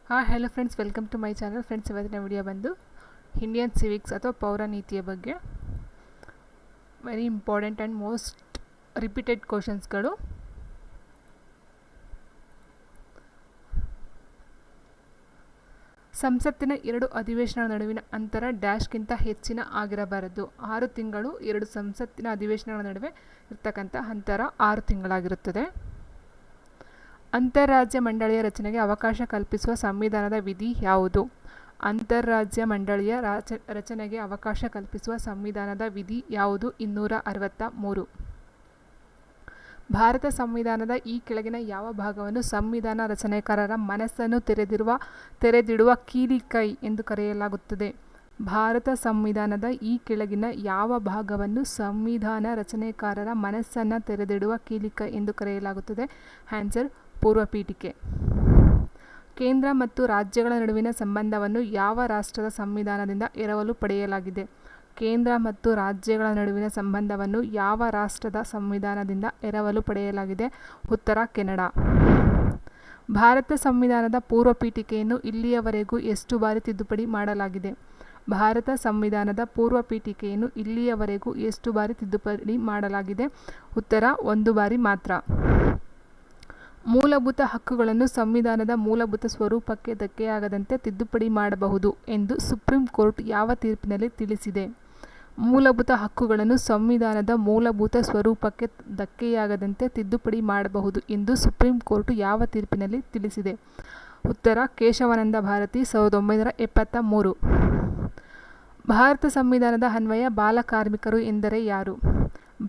Hello friends, welcome to my channel. Friends, ಇವತ್ತಿನ video ಬಂದು Indian civics ಅಥವಾ ಪೌರ ನೀತಿಯ ಬಗ್ಗೆ very important and most repeated ಕ್ವಶನ್ಸ್ಗಳು. ಸಂಸತ್ತಿನ 2 ಅಧಿವೇಶನಗಳ ನಡುವಿನ ಅಂತರ ಡ್ಯಾಶ್ಗಿಂತ ಹೆಚ್ಚಿನ ಆಗಿರಬಾರದು. 6 ತಿಂಗಳು 2 ಸಂಸತ್ತಿನ ಅಧಿವೇಶನಗಳ ನಡುವೆ ಇರ್ತಕ್ಕಂಥ ಅಂತರ 6 ತಿಂಗಳಾಗಿರುತ್ತದೆ. ಅಂತಾರಾಜ್ಯ ಮಂಡಳಿಯ ರಚನೆಗೆ ಅವಕಾಶ ಕಲ್ಪಿಸುವ ಸಂವಿಧಾನದ ವಿಧಿ ಯಾವುದು? ಅಂತಾರಾಜ್ಯ ಮಂಡಳಿಯ ರಚನೆಗೆ ಅವಕಾಶ ಕಲ್ಪಿಸುವ ಸಂವಿಧಾನದ ವಿಧಿ ಯಾವುದು? 263. ಭಾರತ ಸಂವಿಧಾನದ ಈ ಕೆಳಗಿನ ಯಾವ ಭಾಗವನ್ನು ಸಂವಿಧಾನ ರಚನೆಕಾರರ ಮನಸ್ಸನ್ನು ತೆರೆದಿಡುವ ಕೀಲಿಕೈ ಎಂದು ಕರೆಯಲಾಗುತ್ತದೆ? ಭಾರತ ಸಂವಿಧಾನದ ಈ ಕೆಳಗಿನ ಯಾವ ಭಾಗವನ್ನು ಸಂವಿಧಾನ ರಚನೆಕಾರರ ಮನಸ್ಸನ್ನು ತೆರೆದಿಡುವ ಕೀಲಿಕೈ ಎಂದು ಕರೆಯಲಾಗುತ್ತದೆ? ಆನ್ಸರ್ ಪೂರ್ವಪೀಠಿಕೆ. ಕೇಂದ್ರ ಮತ್ತು ರಾಜ್ಯಗಳ ನಡುವಿನ ಸಂಬಂಧವನ್ನು ಯಾವ ರಾಷ್ಟ್ರದ ಸಂವಿಧಾನದಿಂದ ಎರವಲು ಪಡೆಯಲಾಗಿದೆ? ಕೇಂದ್ರ ಮತ್ತು ರಾಜ್ಯಗಳ ನಡುವಿನ ಸಂಬಂಧವನ್ನು ಯಾವ ರಾಷ್ಟ್ರದ ಸಂವಿಧಾನದಿಂದ ಎರವಲು ಪಡೆಯಲಾಗಿದೆ? ಉತ್ತರ ಕೆನಡಾ. ಭಾರತ ಸಂವಿಧಾನದ ಪೂರ್ವಪೀಠಿಕೆಯನ್ನು ಇಲ್ಲಿಯವರೆಗೂ ಎಷ್ಟು ಬಾರಿ ತಿದ್ದುಪಡಿ ಮಾಡಲಾಗಿದೆ? ಭಾರತ ಸಂವಿಧಾನದ ಪೂರ್ವಪೀಠಿಕೆಯನ್ನು ಇಲ್ಲಿಯವರೆಗೂ ಎಷ್ಟು ಬಾರಿ ತಿದ್ದುಪಡಿ ಮಾಡಲಾಗಿದೆ? ಉತ್ತರ 1 ಬಾರಿ ಮಾತ್ರ. ಮೂಲಭೂತ ಹಕ್ಕುಗಳನ್ನು ಸಂವಿಧಾನದ ಮೂಲಭೂತ ಸ್ವರೂಪಕ್ಕೆ ಧಕ್ಕೆಯಾಗದಂತೆ ತಿದ್ದುಪಡಿ ಮಾಡಬಹುದು ಎಂದು ಸುಪ್ರೀಂ ಕೋರ್ಟ್ ಯಾವ ತೀರ್ಪಿನಲ್ಲಿ ತಿಳಿಸಿದೆ? ಮೂಲಭೂತ ಹಕ್ಕುಗಳನ್ನು ಸಂವಿಧಾನದ ಮೂಲಭೂತ ಸ್ವರೂಪಕ್ಕೆ ಧಕ್ಕೆಯಾಗದಂತೆ ತಿದ್ದುಪಡಿ ಮಾಡಬಹುದು ಎಂದು ಸುಪ್ರೀಂ ಕೋರ್ಟ್ ಯಾವ ತೀರ್ಪಿನಲ್ಲಿ ತಿಳಿಸಿದೆ? ಉತ್ತರ ಕೇಶವಾನಂದ ಭಾರತಿ, 1973. ಭಾರತ ಸಂವಿಧಾನದ ಅನ್ವಯ ಬಾಲಕಾರ್ಮಿಕರು ಎಂದರೆ ಯಾರು?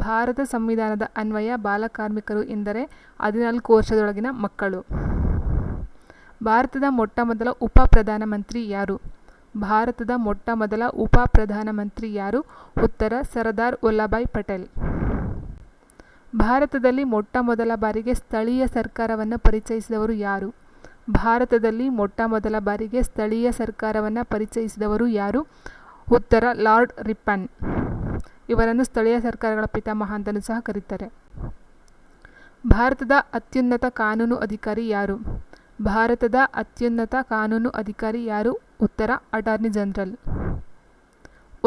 ಭಾರತ ಸಂವಿಧಾನದ ಅನ್ವಯ ಬಾಲಕಾರ್ಮಿಕರು ಎಂದರೆ 14 ವರ್ಷದೊಳಗಿನ ಮಕ್ಕಳು. ಭಾರತದ ಮೊಟ್ಟಮೊದಲ ಉಪ ಪ್ರಧಾನಮಂತ್ರಿ ಯಾರು? ಭಾರತದ ಮೊಟ್ಟಮೊದಲ ಉಪ ಪ್ರಧಾನಮಂತ್ರಿ ಯಾರು? ಉತ್ತರ ಸರ್ದಾರ್ ವಲ್ಲಭಾಯ್ ಪಟೇಲ್. ಭಾರತದಲ್ಲಿ ಮೊಟ್ಟಮೊದಲ ಬಾರಿಗೆ ಸ್ಥಳೀಯ ಸರ್ಕಾರವನ್ನು ಪರಿಚಯಿಸಿದವರು ಯಾರು? ಭಾರತದಲ್ಲಿ ಮೊಟ್ಟಮೊದಲ ಬಾರಿಗೆ ಸ್ಥಳೀಯ ಸರ್ಕಾರವನ್ನು ಪರಿಚಯಿಸಿದವರು ಯಾರು? ಉತ್ತರ ಲಾರ್ಡ್ ರಿಪ್ಪನ್. ಇವರನ್ನು ಸ್ಥಳೀಯ ಸರ್ಕಾರಗಳ ಪಿತಾಮಹ ಅಂತಲೂ ಸಹ ಕರೀತಾರೆ. ಭಾರತದ ಅತ್ಯುನ್ನತ ಕಾನೂನು ಅಧಿಕಾರಿ ಯಾರು? ಭಾರತದ ಅತ್ಯುನ್ನತ ಕಾನೂನು ಅಧಿಕಾರಿ ಯಾರು? ಉತ್ತರ ಅಟಾರ್ನಿ ಜನರಲ್.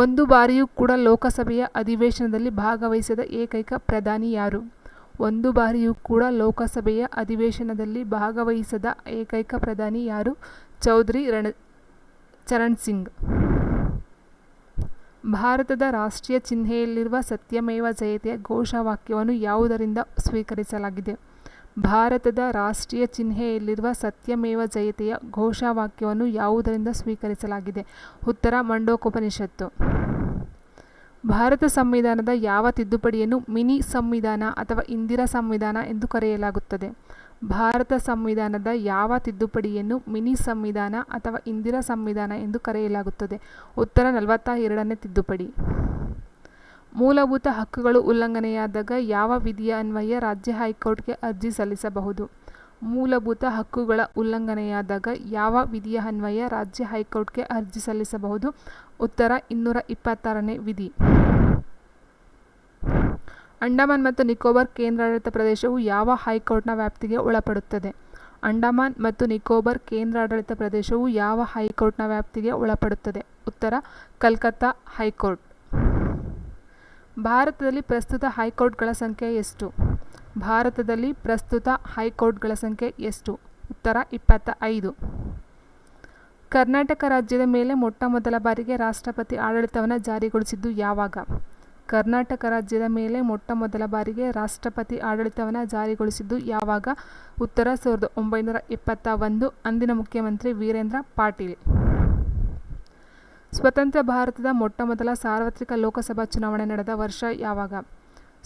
ಒಂದು ಬಾರಿಯೂ ಕೂಡ ಲೋಕಸಭೆಯ ಅಧಿವೇಶನದಲ್ಲಿ ಭಾಗವಹಿಸದ ಏಕೈಕ ಪ್ರಧಾನಿ ಯಾರು? ಒಂದು ಬಾರಿಯೂ ಕೂಡ ಲೋಕಸಭೆಯ ಅಧಿವೇಶನದಲ್ಲಿ ಭಾಗವಹಿಸದ ಏಕೈಕ ಪ್ರಧಾನಿ ಯಾರು? ಚೌಧರಿ ಚರಣ್ ಸಿಂಗ್. ಭಾರತದ ರಾಷ್ಟ್ರೀಯ ಚಿಹ್ನೆಯಲ್ಲಿರುವ ಸತ್ಯಮೇವ ಜಯತೆಯ ಘೋಷವಾಕ್ಯವನ್ನು ಯಾವುದರಿಂದ ಸ್ವೀಕರಿಸಲಾಗಿದೆ? ಭಾರತದ ರಾಷ್ಟ್ರೀಯ ಚಿಹ್ನೆಯಲ್ಲಿರುವ ಸತ್ಯಮೇವ ಜಯತೆಯ ಘೋಷವಾಕ್ಯವನ್ನು ಯಾವುದರಿಂದ ಸ್ವೀಕರಿಸಲಾಗಿದೆ? ಉತ್ತರ ಮಂಡೋಕೋಪನಿಷತ್ತು. ಭಾರತ ಸಂವಿಧಾನದ ಯಾವ ತಿದ್ದುಪಡಿಯನ್ನು ಮಿನಿ ಸಂವಿಧಾನ ಅಥವಾ ಇಂದಿರಾ ಸಂವಿಧಾನ ಎಂದು ಕರೆಯಲಾಗುತ್ತದೆ? ಭಾರತ ಸಂವಿಧಾನದ ಯಾವ ತಿದ್ದುಪಡಿಯನ್ನು ಮಿನಿ ಸಂವಿಧಾನ ಅಥವಾ ಇಂದಿರಾ ಸಂವಿಧಾನ ಎಂದು ಕರೆಯಲಾಗುತ್ತದೆ? ಉತ್ತರ 42ನೇ ತಿದ್ದುಪಡಿ. ಮೂಲಭೂತ ಹಕ್ಕುಗಳು ಉಲ್ಲಂಘನೆಯಾದಾಗ ಯಾವ ವಿಧಿಯ ಅನ್ವಯ ರಾಜ್ಯ ಹೈಕೋರ್ಟ್ಗೆ ಅರ್ಜಿ ಸಲ್ಲಿಸಬಹುದು? ಮೂಲಭೂತ ಹಕ್ಕುಗಳ ಉಲ್ಲಂಘನೆಯಾದಾಗ ಯಾವ ವಿಧಿಯ ಅನ್ವಯ ರಾಜ್ಯ ಹೈಕೋರ್ಟ್ಗೆ ಅರ್ಜಿ ಸಲ್ಲಿಸಬಹುದು? ಉತ್ತರ 226ನೇ ವಿಧಿ. ಅಂಡಮಾನ್ ಮತ್ತು ನಿಕೋಬಾರ್ ಕೇಂದ್ರಾಡಳಿತ ಪ್ರದೇಶವು ಯಾವ ಹೈಕೋರ್ಟ್ನ ವ್ಯಾಪ್ತಿಗೆ ಒಳಪಡುತ್ತದೆ? ಅಂಡಮಾನ್ ಮತ್ತು ನಿಕೋಬಾರ್ ಕೇಂದ್ರಾಡಳಿತ ಪ್ರದೇಶವು ಯಾವ ಹೈಕೋರ್ಟ್ನ ವ್ಯಾಪ್ತಿಗೆ ಒಳಪಡುತ್ತದೆ? ಉತ್ತರ ಕಲ್ಕತ್ತಾ ಹೈಕೋರ್ಟ್. ಭಾರತದಲ್ಲಿ ಪ್ರಸ್ತುತ ಹೈಕೋರ್ಟ್ಗಳ ಸಂಖ್ಯೆ ಎಷ್ಟು? ಭಾರತದಲ್ಲಿ ಪ್ರಸ್ತುತ ಹೈಕೋರ್ಟ್ಗಳ ಸಂಖ್ಯೆ ಎಷ್ಟು? ಉತ್ತರ 25. ಕರ್ನಾಟಕ ರಾಜ್ಯದ ಮೇಲೆ ಮೊಟ್ಟಮೊದಲ ಬಾರಿಗೆ ರಾಷ್ಟ್ರಪತಿ ಆಡಳಿತವನ್ನು ಜಾರಿಗೊಳಿಸಿದ್ದು ಯಾವಾಗ? ಕರ್ನಾಟಕ ರಾಜ್ಯದ ಮೇಲೆ ಮೊಟ್ಟಮೊದಲ ಬಾರಿಗೆ ರಾಷ್ಟ್ರಪತಿ ಆಡಳಿತವನ್ನು ಜಾರಿಗೊಳಿಸಿದ್ದು ಯಾವಾಗ? ಉತ್ತರ 1971. ಅಂದಿನ ಮುಖ್ಯಮಂತ್ರಿ ವೀರೇಂದ್ರ ಪಾಟೀಲ್. ಸ್ವತಂತ್ರ ಭಾರತದ ಮೊಟ್ಟಮೊದಲ ಸಾರ್ವತ್ರಿಕ ಲೋಕಸಭಾ ಚುನಾವಣೆ ನಡೆದ ವರ್ಷ ಯಾವಾಗ?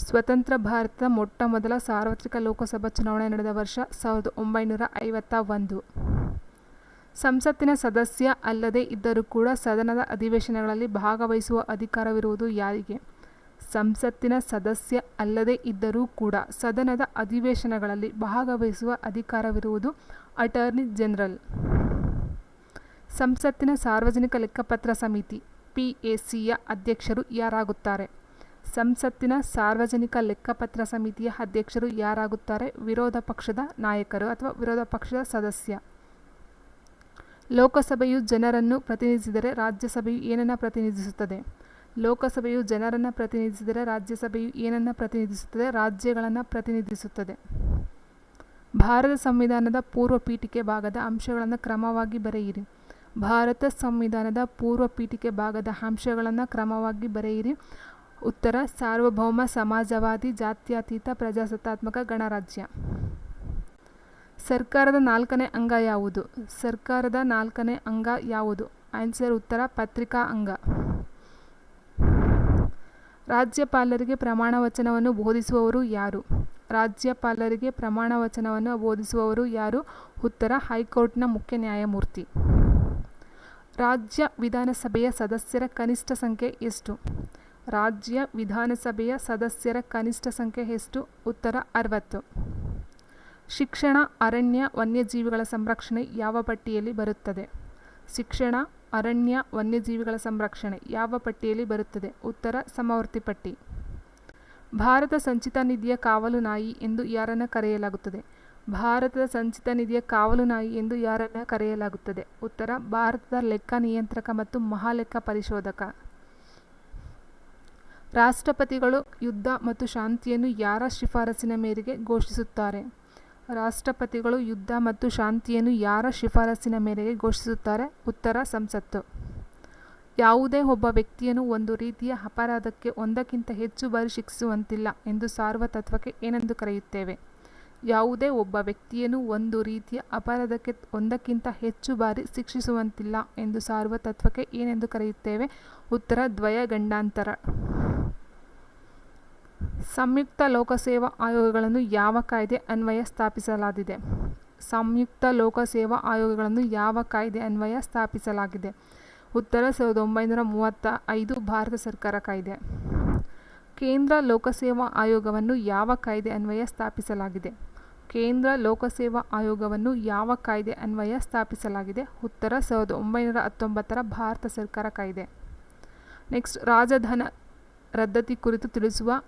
ಸ್ವತಂತ್ರ ಭಾರತದ ಮೊಟ್ಟಮೊದಲ ಸಾರ್ವತ್ರಿಕ ಲೋಕಸಭಾ ಚುನಾವಣೆ ನಡೆದ ವರ್ಷ 1951. ಸಂಸತ್ತಿನ ಸದಸ್ಯ ಅಲ್ಲದೇ ಇದ್ದರೂ ಕೂಡ ಸದನದ ಅಧಿವೇಶನಗಳಲ್ಲಿ ಭಾಗವಹಿಸುವ ಅಧಿಕಾರವಿರುವುದು ಯಾರಿಗೆ? ಸಂಸತ್ತಿನ ಸದಸ್ಯ ಅಲ್ಲದೇ ಇದ್ದರೂ ಕೂಡ ಸದನದ ಅಧಿವೇಶನಗಳಲ್ಲಿ ಭಾಗವಹಿಸುವ ಅಧಿಕಾರವಿರುವುದು ಅಟಾರ್ನಿ ಜನರಲ್. ಸಂಸತ್ತಿನ ಸಾರ್ವಜನಿಕ ಲೆಕ್ಕಪತ್ರ ಸಮಿತಿ PACಯ ಅಧ್ಯಕ್ಷರು ಯಾರಾಗುತ್ತಾರೆ? ಸಂಸತ್ತಿನ ಸಾರ್ವಜನಿಕ ಲೆಕ್ಕಪತ್ರ ಸಮಿತಿಯ ಅಧ್ಯಕ್ಷರು ಯಾರಾಗುತ್ತಾರೆ? ವಿರೋಧ ಪಕ್ಷದ ನಾಯಕರು ಅಥವಾ ವಿರೋಧ ಪಕ್ಷದ ಸದಸ್ಯ. ಲೋಕಸಭೆಯು ಜನರನ್ನು ಪ್ರತಿನಿಧಿಸಿದರೆ ರಾಜ್ಯಸಭೆಯು ಏನನ್ನು ಪ್ರತಿನಿಧಿಸುತ್ತದೆ? ಲೋಕಸಭೆಯು ಜನರನ್ನು ಪ್ರತಿನಿಧಿಸಿದರೆ ರಾಜ್ಯಸಭೆಯು ಏನನ್ನು ಪ್ರತಿನಿಧಿಸುತ್ತದೆ? ರಾಜ್ಯಗಳನ್ನು ಪ್ರತಿನಿಧಿಸುತ್ತದೆ. ಭಾರತ ಸಂವಿಧಾನದ ಪೂರ್ವ ಪೀಠಿಕೆ ಭಾಗದ ಅಂಶಗಳನ್ನು ಕ್ರಮವಾಗಿ ಬರೆಯಿರಿ. ಭಾರತ ಸಂವಿಧಾನದ ಪೂರ್ವ ಪೀಠಿಕೆ ಭಾಗದ ಅಂಶಗಳನ್ನು ಕ್ರಮವಾಗಿ ಬರೆಯಿರಿ. ಉತ್ತರ: ಸಾರ್ವಭೌಮ, ಸಮಾಜವಾದಿ, ಜಾತ್ಯತೀತ, ಪ್ರಜಾಸತ್ತಾತ್ಮಕ, ಗಣರಾಜ್ಯ. ಸರ್ಕಾರದ 4ನೇ ಅಂಗ ಯಾವುದು? ಸರ್ಕಾರದ 4ನೇ ಅಂಗ ಯಾವುದು? ಆನ್ಸರ್: ಉತ್ತರ: ಪತ್ರಿಕಾ ಅಂಗ. ರಾಜ್ಯಪಾಲರಿಗೆ ಪ್ರಮಾಣ ವಚನವನ್ನು ಬೋಧಿಸುವವರು ಯಾರು? ರಾಜ್ಯಪಾಲರಿಗೆ ಪ್ರಮಾಣ ವಚನವನ್ನು ಬೋಧಿಸುವವರು ಯಾರು? ಉತ್ತರ: ಹೈಕೋರ್ಟ್ನ ಮುಖ್ಯ ನ್ಯಾಯಮೂರ್ತಿ. ರಾಜ್ಯ ವಿಧಾನಸಭೆಯ ಸದಸ್ಯರ ಕನಿಷ್ಠ ಸಂಖ್ಯೆ ಎಷ್ಟು? ರಾಜ್ಯ ವಿಧಾನಸಭೆಯ ಸದಸ್ಯರ ಕನಿಷ್ಠ ಸಂಖ್ಯೆ ಎಷ್ಟು? ಉತ್ತರ: 60. ಶಿಕ್ಷಣ, ಅರಣ್ಯ, ವನ್ಯಜೀವಿಗಳ ಸಂರಕ್ಷಣೆ ಯಾವ ಪಟ್ಟಿಯಲ್ಲಿ ಬರುತ್ತದೆ? ಶಿಕ್ಷಣ, ಅರಣ್ಯ, ವನ್ಯಜೀವಿಗಳ ಸಂರಕ್ಷಣೆ ಯಾವ ಪಟ್ಟಿಯಲ್ಲಿ ಬರುತ್ತದೆ? ಉತ್ತರ: ಸಮವರ್ತಿ ಪಟ್ಟಿ. ಭಾರತ ಸಂಚಿತ ನಿಧಿಯ ಕಾವಲು ನಾಯಿ ಎಂದು ಯಾರನ್ನು ಕರೆಯಲಾಗುತ್ತದೆ? ಭಾರತದ ಸಂಚಿತ ನಿಧಿಯ ಕಾವಲು ನಾಯಿ ಎಂದು ಯಾರನ್ನು ಕರೆಯಲಾಗುತ್ತದೆ? ಉತ್ತರ: ಭಾರತದ ಲೆಕ್ಕ ನಿಯಂತ್ರಕ ಮತ್ತು ಮಹಾಲೆಕ್ಕ ಪರಿಶೋಧಕ. ರಾಷ್ಟ್ರಪತಿಗಳು ಯುದ್ಧ ಮತ್ತು ಶಾಂತಿಯನ್ನು ಯಾರ ಶಿಫಾರಸಿನ ಮೇರೆಗೆ ಘೋಷಿಸುತ್ತಾರೆ? ರಾಷ್ಟ್ರಪತಿಗಳು ಯುದ್ಧ ಮತ್ತು ಶಾಂತಿಯನ್ನು ಯಾರ ಶಿಫಾರಸಿನ ಮೇರೆಗೆ ಘೋಷಿಸುತ್ತಾರೆ? ಉತ್ತರ: ಸಂಸತ್ತು. ಯಾವುದೇ ಒಬ್ಬ ವ್ಯಕ್ತಿಯನ್ನು ಒಂದು ರೀತಿಯ ಅಪರಾಧಕ್ಕೆ ಒಂದಕ್ಕಿಂತ ಹೆಚ್ಚು ಬಾರಿ ಶಿಕ್ಷಿಸುವಂತಿಲ್ಲ ಎಂದು ಸಾರುವ ತತ್ವಕ್ಕೆ ಏನೆಂದು ಕರೆಯುತ್ತೇವೆ? ಯಾವುದೇ ಒಬ್ಬ ವ್ಯಕ್ತಿಯನ್ನು ಒಂದು ರೀತಿಯ ಅಪರಾಧಕ್ಕೆ ಒಂದಕ್ಕಿಂತ ಹೆಚ್ಚು ಬಾರಿ ಶಿಕ್ಷಿಸುವಂತಿಲ್ಲ ಎಂದು ಸಾರುವ ತತ್ವಕ್ಕೆ ಏನೆಂದು ಕರೆಯುತ್ತೇವೆ? ಉತ್ತರ: ದ್ವಯಗಂಡಾಂತರ. ಸಂಯುಕ್ತ ಲೋಕಸೇವಾ ಆಯೋಗಗಳನ್ನು ಯಾವ ಕಾಯ್ದೆ ಅನ್ವಯ ಸ್ಥಾಪಿಸಲಾಗಿದೆ? ಸಂಯುಕ್ತ ಲೋಕಸೇವಾ ಆಯೋಗಗಳನ್ನು ಯಾವ ಕಾಯ್ದೆ ಅನ್ವಯ ಸ್ಥಾಪಿಸಲಾಗಿದೆ? ಉತ್ತರ: 1935 ಭಾರತ ಸರ್ಕಾರ ಕಾಯ್ದೆ. ಕೇಂದ್ರ ಲೋಕಸೇವಾ ಆಯೋಗವನ್ನು ಯಾವ ಕಾಯ್ದೆ ಅನ್ವಯ ಸ್ಥಾಪಿಸಲಾಗಿದೆ? ಕೇಂದ್ರ ಲೋಕಸೇವಾ ಆಯೋಗವನ್ನು ಯಾವ ಕಾಯ್ದೆ ಅನ್ವಯ ಸ್ಥಾಪಿಸಲಾಗಿದೆ? ಉತ್ತರ: 1919 ಭಾರತ ಸರ್ಕಾರ ಕಾಯ್ದೆ. ನೆಕ್ಸ್ಟ್, ರಾಜಧನ ರದ್ದತಿ ಕುರಿತು ತಿಳಿಸುವ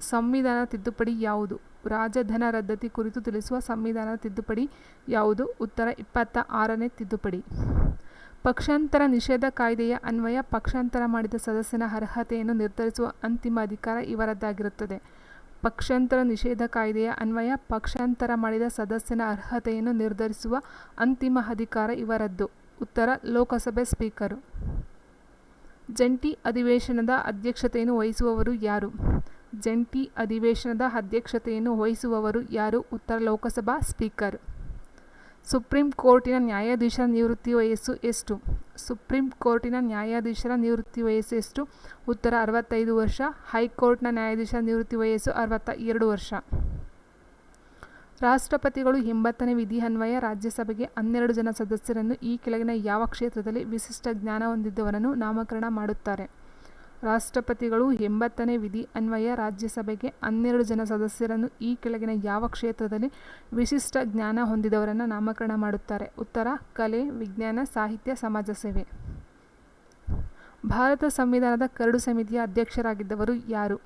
ಸಂವಿಧಾನ ತಿದ್ದುಪಡಿ ಯಾವುದು? ರಾಜಧನ ರದ್ದತಿ ಕುರಿತು ತಿಳಿಸುವ ಸಂವಿಧಾನದ ತಿದ್ದುಪಡಿ ಯಾವುದು? ಉತ್ತರ: 26ನೇ ತಿದ್ದುಪಡಿ. ಪಕ್ಷಾಂತರ ನಿಷೇಧ ಕಾಯ್ದೆಯ ಅನ್ವಯ ಪಕ್ಷಾಂತರ ಮಾಡಿದ ಸದಸ್ಯನ ಅರ್ಹತೆಯನ್ನು ನಿರ್ಧರಿಸುವ ಅಂತಿಮ ಅಧಿಕಾರ ಇವರದ್ದಾಗಿರುತ್ತದೆ. ಪಕ್ಷಾಂತರ ನಿಷೇಧ ಕಾಯ್ದೆಯ ಅನ್ವಯ ಪಕ್ಷಾಂತರ ಮಾಡಿದ ಸದಸ್ಯನ ಅರ್ಹತೆಯನ್ನು ನಿರ್ಧರಿಸುವ ಅಂತಿಮ ಅಧಿಕಾರ ಇವರದ್ದು. ಉತ್ತರ: ಲೋಕಸಭೆ ಸ್ಪೀಕರು. ಜಂಟಿ ಅಧಿವೇಶನದ ಅಧ್ಯಕ್ಷತೆಯನ್ನು ವಹಿಸುವವರು ಯಾರು? ಜಂಟಿ ಅಧಿವೇಶನದ ಅಧ್ಯಕ್ಷತೆಯನ್ನು ವಹಿಸುವವರು ಯಾರು? ಉತ್ತರ: ಲೋಕಸಭಾ ಸ್ಪೀಕರ್. ಸುಪ್ರೀಂ ಕೋರ್ಟಿನ ನ್ಯಾಯಾಧೀಶರ ನಿವೃತ್ತಿ ವಯಸ್ಸು ಎಷ್ಟು? ಸುಪ್ರೀಂ ಕೋರ್ಟಿನ ನ್ಯಾಯಾಧೀಶರ ನಿವೃತ್ತಿ ವಯಸ್ಸು ಎಷ್ಟು? ಉತ್ತರ: 65 ವರ್ಷ. ಹೈಕೋರ್ಟ್ನ ನ್ಯಾಯಾಧೀಶರ ನಿವೃತ್ತಿ ವಯಸ್ಸು 62 ವರ್ಷ. ರಾಷ್ಟ್ರಪತಿಗಳು 80ನೇ ವಿಧಿ ಅನ್ವಯ ರಾಜ್ಯಸಭೆಗೆ 12 ಜನ ಸದಸ್ಯರನ್ನು ಈ ಕೆಳಗಿನ ಯಾವ ಕ್ಷೇತ್ರದಲ್ಲಿ ವಿಶಿಷ್ಟ ಜ್ಞಾನ ಹೊಂದಿದವರನ್ನು ನಾಮಕರಣ ಮಾಡುತ್ತಾರೆ? ರಾಷ್ಟ್ರಪತಿಗಳು 80ನೇ ವಿಧಿ ಅನ್ವಯ ರಾಜ್ಯಸಭೆಗೆ 12 ಜನ ಸದಸ್ಯರನ್ನು ಈ ಕೆಳಗಿನ ಯಾವ ಕ್ಷೇತ್ರದಲ್ಲಿ ವಿಶಿಷ್ಟ ಜ್ಞಾನ ಹೊಂದಿದವರನ್ನು ನಾಮಕರಣ ಮಾಡುತ್ತಾರೆ? ಉತ್ತರ: ಕಲೆ, ವಿಜ್ಞಾನ, ಸಾಹಿತ್ಯ, ಸಮಾಜ ಸೇವೆ. ಭಾರತ ಸಂವಿಧಾನದ ಕರಡು ಸಮಿತಿಯ ಅಧ್ಯಕ್ಷರಾಗಿದ್ದವರು ಯಾರು?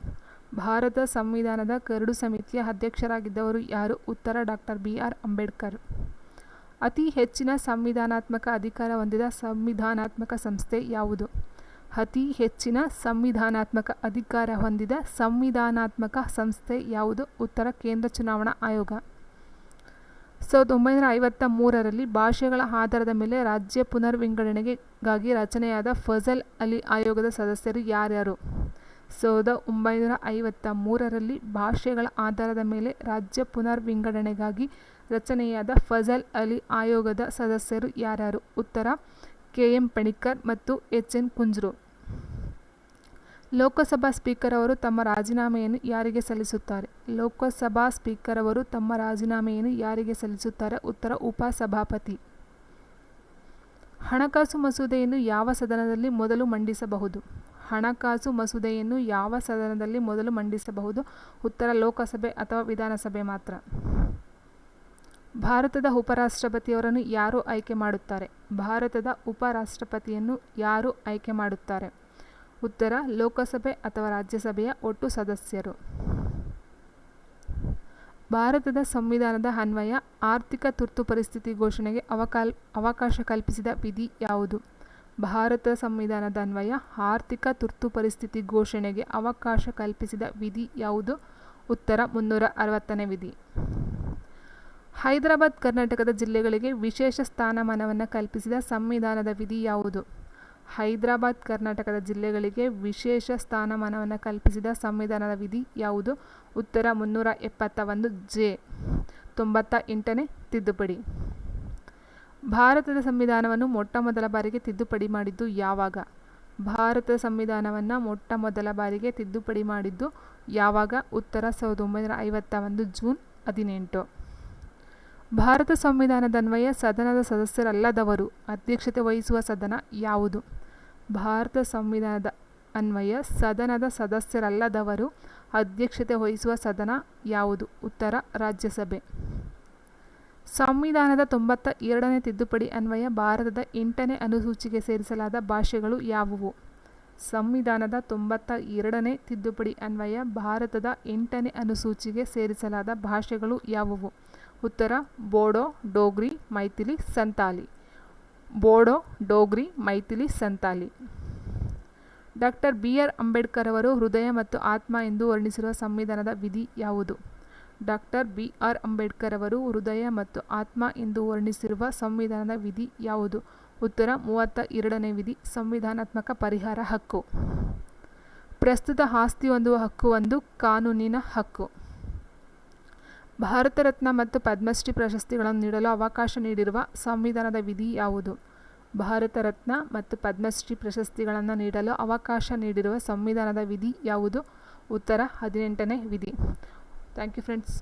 ಭಾರತ ಸಂವಿಧಾನದ ಕರಡು ಸಮಿತಿಯ ಅಧ್ಯಕ್ಷರಾಗಿದ್ದವರು ಯಾರು? ಉತ್ತರ: ಡಾಕ್ಟರ್ BR ಅಂಬೇಡ್ಕರ್. ಅತಿ ಹೆಚ್ಚಿನ ಸಂವಿಧಾನಾತ್ಮಕ ಅಧಿಕಾರ ಹೊಂದಿದ ಸಂವಿಧಾನಾತ್ಮಕ ಸಂಸ್ಥೆ ಯಾವುದು? ಅತಿ ಹೆಚ್ಚಿನ ಸಂವಿಧಾನಾತ್ಮಕ ಅಧಿಕಾರ ಹೊಂದಿದ ಸಂವಿಧಾನಾತ್ಮಕ ಸಂಸ್ಥೆ ಯಾವುದು? ಉತ್ತರ: ಕೇಂದ್ರ ಚುನಾವಣಾ ಆಯೋಗ. 1953ರಲ್ಲಿ ಭಾಷೆಗಳ ಆಧಾರದ ಮೇಲೆ ರಾಜ್ಯ ಪುನರ್ವಿಂಗಡಣೆಗಾಗಿ ರಚನೆಯಾದ ಫಜಲ್ ಅಲಿ ಆಯೋಗದ ಸದಸ್ಯರು ಯಾರ್ಯಾರು? 1953ರಲ್ಲಿ ಭಾಷೆಗಳ ಆಧಾರದ ಮೇಲೆ ರಾಜ್ಯ ಪುನರ್ವಿಂಗಡಣೆಗಾಗಿ ರಚನೆಯಾದ ಫಜಲ್ ಅಲಿ ಆಯೋಗದ ಸದಸ್ಯರು ಯಾರ್ಯಾರು? ಉತ್ತರ: KM ಪಣಿಕ್ಕರ್ ಮತ್ತು HN ಕುಂಜ್ರು. ಲೋಕಸಭಾ ಸ್ಪೀಕರ್ ಅವರು ತಮ್ಮ ರಾಜೀನಾಮೆಯನ್ನು ಯಾರಿಗೆ ಸಲ್ಲಿಸುತ್ತಾರೆ? ಲೋಕಸಭಾ ಸ್ಪೀಕರ್ ಅವರು ತಮ್ಮ ರಾಜೀನಾಮೆಯನ್ನು ಯಾರಿಗೆ ಸಲ್ಲಿಸುತ್ತಾರೆ? ಉತ್ತರ: ಉಪಸಭಾಪತಿ. ಹಣಕಾಸು ಮಸೂದೆಯನ್ನು ಯಾವ ಸದನದಲ್ಲಿ ಮೊದಲು ಮಂಡಿಸಬಹುದು? ಹಣಕಾಸು ಮಸೂದೆಯನ್ನು ಯಾವ ಸದನದಲ್ಲಿ ಮೊದಲು ಮಂಡಿಸಬಹುದು? ಉತ್ತರ: ಲೋಕಸಭೆ ಅಥವಾ ವಿಧಾನಸಭೆ ಮಾತ್ರ. ಭಾರತದ ಉಪರಾಷ್ಟ್ರಪತಿಯವರನ್ನು ಯಾರು ಆಯ್ಕೆ ಮಾಡುತ್ತಾರೆ? ಭಾರತದ ಉಪರಾಷ್ಟ್ರಪತಿಯನ್ನು ಯಾರು ಆಯ್ಕೆ ಮಾಡುತ್ತಾರೆ? ಉತ್ತರ: ಲೋಕಸಭೆ ಅಥವಾ ರಾಜ್ಯಸಭೆಯ ಒಟ್ಟು ಸದಸ್ಯರು. ಭಾರತದ ಸಂವಿಧಾನದ ಅನ್ವಯ ಆರ್ಥಿಕ ತುರ್ತು ಪರಿಸ್ಥಿತಿ ಘೋಷಣೆಗೆ ಅವಕಾಶ ಕಲ್ಪಿಸಿದ ವಿಧಿ ಯಾವುದು? ಭಾರತ ಸಂವಿಧಾನದ ಅನ್ವಯ ಆರ್ಥಿಕ ತುರ್ತು ಪರಿಸ್ಥಿತಿ ಘೋಷಣೆಗೆ ಅವಕಾಶ ಕಲ್ಪಿಸಿದ ವಿಧಿ ಯಾವುದು? ಉತ್ತರ 360ನೇ ವಿಧಿ. ಹೈದರಾಬಾದ್ ಕರ್ನಾಟಕದ ಜಿಲ್ಲೆಗಳಿಗೆ ವಿಶೇಷ ಸ್ಥಾನಮಾನವನ್ನು ಕಲ್ಪಿಸಿದ ಸಂವಿಧಾನದ ವಿಧಿ ಯಾವುದು? ಹೈದರಾಬಾದ್ ಕರ್ನಾಟಕದ ಜಿಲ್ಲೆಗಳಿಗೆ ವಿಶೇಷ ಸ್ಥಾನಮಾನವನ್ನು ಕಲ್ಪಿಸಿದ ಸಂವಿಧಾನದ ವಿಧಿ ಯಾವುದು? ಉತ್ತರ 371 98ನೇ ತಿದ್ದುಪಡಿ. ಭಾರತದ ಸಂವಿಧಾನವನ್ನು ಮೊಟ್ಟಮೊದಲ ಬಾರಿಗೆ ತಿದ್ದುಪಡಿ ಮಾಡಿದ್ದು ಯಾವಾಗ? ಭಾರತದ ಸಂವಿಧಾನವನ್ನು ಮೊಟ್ಟಮೊದಲ ಬಾರಿಗೆ ತಿದ್ದುಪಡಿ ಮಾಡಿದ್ದು ಯಾವಾಗ? ಉತ್ತರ 1951 ಜೂನ್ 18. ಭಾರತ ಸಂವಿಧಾನದ ಅನ್ವಯ ಸದನದ ಸದಸ್ಯರಲ್ಲದವರು ಅಧ್ಯಕ್ಷತೆ ವಹಿಸುವ ಸದನ ಯಾವುದು? ಭಾರತ ಸಂವಿಧಾನದ ಅನ್ವಯ ಸದನದ ಸದಸ್ಯರಲ್ಲದವರು ಅಧ್ಯಕ್ಷತೆ ವಹಿಸುವ ಸದನ ಯಾವುದು? ಉತ್ತರ ರಾಜ್ಯಸಭೆ. ಸಂವಿಧಾನದ 92ನೇ ತಿದ್ದುಪಡಿ ಅನ್ವಯ ಭಾರತದ 8ನೇ ಅನುಸೂಚಿಗೆ ಸೇರಿಸಲಾದ ಭಾಷೆಗಳು ಯಾವುವು? ಸಂವಿಧಾನದ 92ನೇ ತಿದ್ದುಪಡಿ ಅನ್ವಯ ಭಾರತದ 8ನೇ ಅನುಸೂಚಿಗೆ ಸೇರಿಸಲಾದ ಭಾಷೆಗಳು ಯಾವುವು? ಉತ್ತರ ಬೋಡೋ, ಡೋಗ್ರಿ, ಮೈಥಿಲಿ, ಸಂತಾಲಿ. ಬೋಡೋ, ಡೋಗ್ರಿ, ಮೈಥಿಲಿ, ಸಂತಾಲಿ. ಡಾಕ್ಟರ್ BR ಅಂಬೇಡ್ಕರ್ ಅವರು ಹೃದಯ ಮತ್ತು ಆತ್ಮ ಎಂದು ವರ್ಣಿಸಿರುವ ಸಂವಿಧಾನದ ವಿಧಿ ಯಾವುದು? ಡಾಕ್ಟರ್ BR ಅಂಬೇಡ್ಕರ್ ಅವರು ಹೃದಯ ಮತ್ತು ಆತ್ಮ ಎಂದು ವರ್ಣಿಸಿರುವ ಸಂವಿಧಾನದ ವಿಧಿ ಯಾವುದು? ಉತ್ತರ 32ನೇ ವಿಧಿ, ಸಂವಿಧಾನಾತ್ಮಕ ಪರಿಹಾರ ಹಕ್ಕು. ಪ್ರಸ್ತುತ ಆಸ್ತಿ ಹೊಂದುವ ಹಕ್ಕು ಒಂದು ಕಾನೂನಿನ ಹಕ್ಕು. ಭಾರತ ರತ್ನ ಮತ್ತು ಪದ್ಮಶ್ರೀ ಪ್ರಶಸ್ತಿಗಳನ್ನು ನೀಡಲು ಅವಕಾಶ ನೀಡಿರುವ ಸಂವಿಧಾನದ ವಿಧಿ ಯಾವುದು? ಭಾರತ ರತ್ನ ಮತ್ತು ಪದ್ಮಶ್ರೀ ಪ್ರಶಸ್ತಿಗಳನ್ನು ನೀಡಲು ಅವಕಾಶ ನೀಡಿರುವ ಸಂವಿಧಾನದ ವಿಧಿ ಯಾವುದು? ಉತ್ತರ 18ನೇ ವಿಧಿ. Thank you friends.